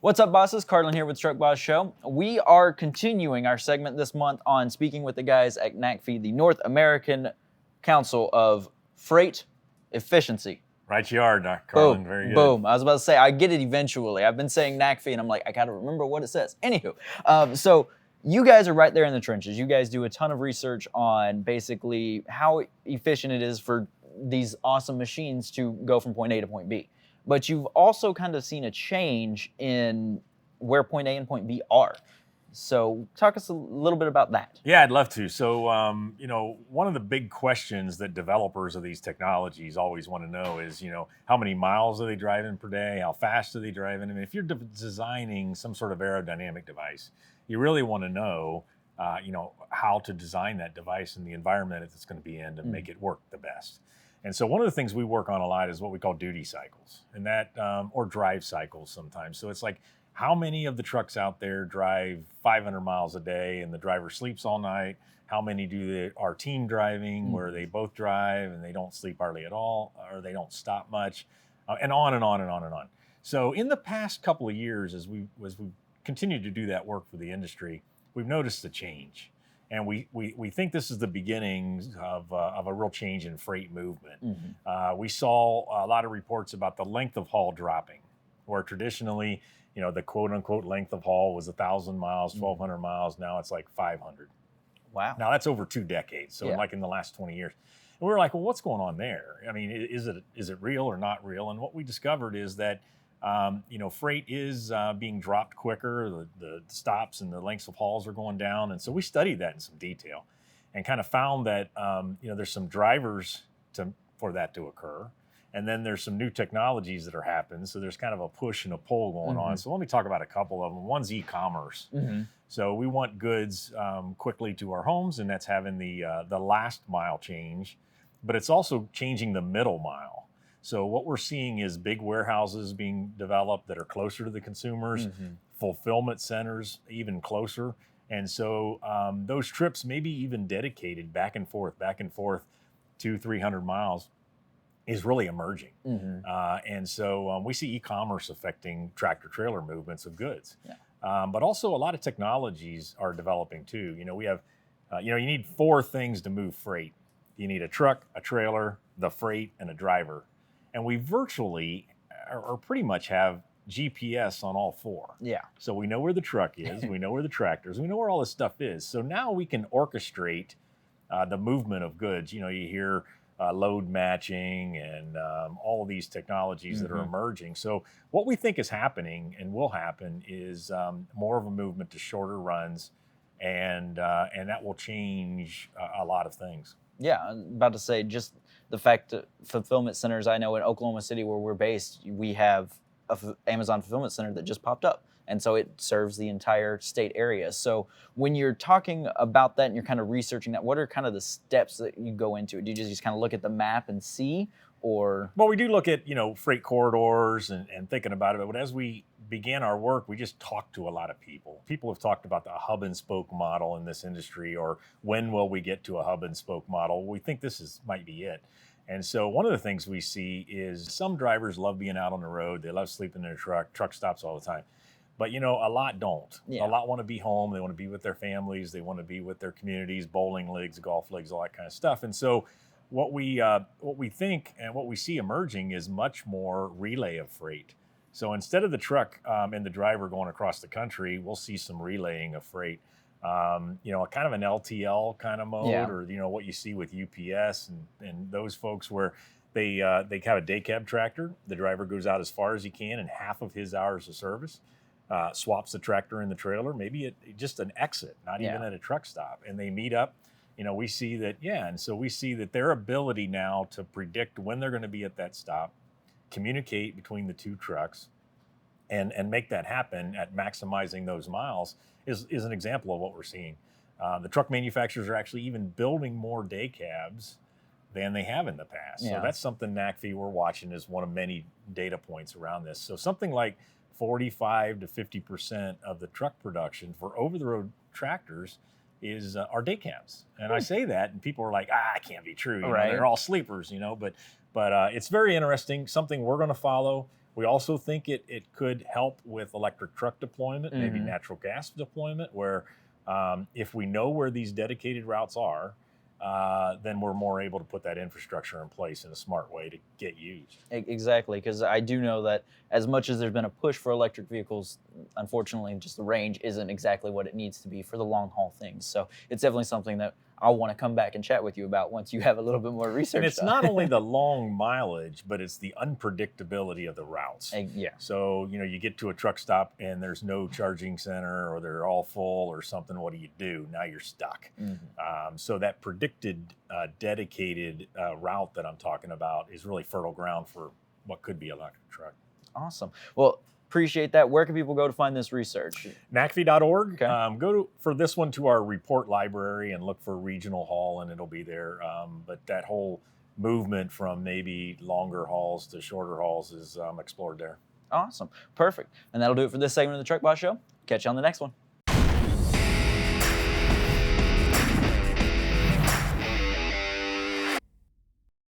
What's up, bosses? Carlin here with Truck Boss Show. We are continuing our segment this month on speaking with the guys at NACFE, the North American Council of Freight Efficiency. Right you are, Dr. Carlin. Boom, Very good. boom. I was about to say, I get it eventually. I've been saying NACFE, and I'm like, I got to remember what it says. Anywho, so you guys are right there in the trenches. You guys do a ton of research on basically how efficient it is for these awesome machines to go from point A to point B. But you've also kind of seen a change in where point A and point B are. So talk us a little bit about that. Yeah, I'd love to. So, one of the big questions that developers of these technologies always want to know is, how many miles are they driving per day? How fast are they driving? I mean, if you're designing some sort of aerodynamic device, you really want to know, how to design that device and the environment it's going to be in to make it work the best. And so one of the things we work on a lot is what we call duty cycles, and that or drive cycles sometimes. So it's like, how many of the trucks out there drive 500 miles a day and the driver sleeps all night? How many are team driving where they both drive and they don't sleep hardly at all, or they don't stop much, and on and on and on and on. So in the past couple of years, as we continue to do that work for the industry, we've noticed a change. And we think this is the beginning of a real change in freight movement. We saw a lot of reports about the length of haul dropping, where traditionally, the quote unquote length of haul was 1,000 miles, 1,200 miles. Now it's like 500. Wow. Now that's over 2 decades. So like in the last 20 years. And we were like, well, what's going on there? I mean, is it real or not real? And what we discovered is that freight is being dropped quicker. The stops and the lengths of hauls are going down. And so we studied that in some detail and kind of found that, there's some drivers for that to occur. And then there's some new technologies that are happening. So there's kind of a push and a pull going on. So let me talk about a couple of them. One's e-commerce. So we want goods quickly to our homes, and that's having the last mile change, but it's also changing the middle mile. So what we're seeing is big warehouses being developed that are closer to the consumers, fulfillment centers even closer. And so those trips may be even dedicated back and forth, 200-300 miles is really emerging. And so we see e-commerce affecting tractor trailer movements of goods. But also a lot of technologies are developing too. We have, you need 4 things to move freight. You need a truck, a trailer, the freight, and a driver. And we virtually or pretty much have GPS on all 4. Yeah. So we know where the truck is, we know where the tractors, we know where all this stuff is. So now we can orchestrate the movement of goods. You hear load matching and all of these technologies that are emerging. So what we think is happening and will happen is more of a movement to shorter runs, and that will change a lot of things. Yeah, I'm about to say, just the fact that fulfillment centers, I know in Oklahoma City where we're based, we have an Amazon fulfillment center that just popped up. And so it serves the entire state area. So when you're talking about that and you're kind of researching that, what are kind of the steps that you go into? Do you just kind of look at the map and see, or? Well, we do look at, freight corridors and thinking about it. But as we began our work, we just talked to a lot of people. People have talked about the hub and spoke model in this industry, or when will we get to a hub and spoke model? We think this might be it. And so one of the things we see is some drivers love being out on the road. They love sleeping in a truck stops all the time. But, a lot don't. Yeah. A lot want to be home. They want to be with their families. They want to be with their communities, bowling leagues, golf leagues, all that kind of stuff. And so what we think and what we see emerging is much more relay of freight. So instead of the truck and the driver going across the country, we'll see some relaying of freight. Kind of an LTL kind of mode, or what you see with UPS and those folks where they have a day cab tractor. The driver goes out as far as he can in half of his hours of service. Swaps the tractor and the trailer, maybe just an exit, not even at a truck stop, and they meet up. We see that, and so we see that their ability now to predict when they're going to be at that stop, communicate between the 2 trucks, and make that happen at maximizing those miles is an example of what we're seeing. The truck manufacturers are actually even building more day cabs than they have in the past. So that's something NACFE we're watching as one of many data points around this. So something like 45 to 50% of the truck production for over-the-road tractors are day cabs. And I say that, and people are like, it can't be true. They're all sleepers, but it's very interesting, something we're going to follow. We also think it could help with electric truck deployment, maybe Mhm. natural gas deployment, where if we know where these dedicated routes are, then we're more able to put that infrastructure in place in a smart way to get used. Exactly, because I do know that as much as there's been a push for electric vehicles, unfortunately, just the range isn't exactly what it needs to be for the long haul things. So it's definitely something that I'll want to come back and chat with you about once you have a little bit more And research it's not done. only the long mileage, but it's the unpredictability of the routes. Yeah. So, you get to a truck stop and there's no charging center or they're all full or something. What do you do? Now you're stuck. So that predicted, dedicated route that I'm talking about is really fertile ground for what could be an electric truck. Awesome. Well, appreciate that. Where can people go to find this research? NACFE.org. Okay. For this one to our report library and look for regional haul, and it'll be there. But that whole movement from maybe longer hauls to shorter hauls is explored there. Awesome. Perfect. And that'll do it for this segment of the Truck Boss Show. Catch you on the next one.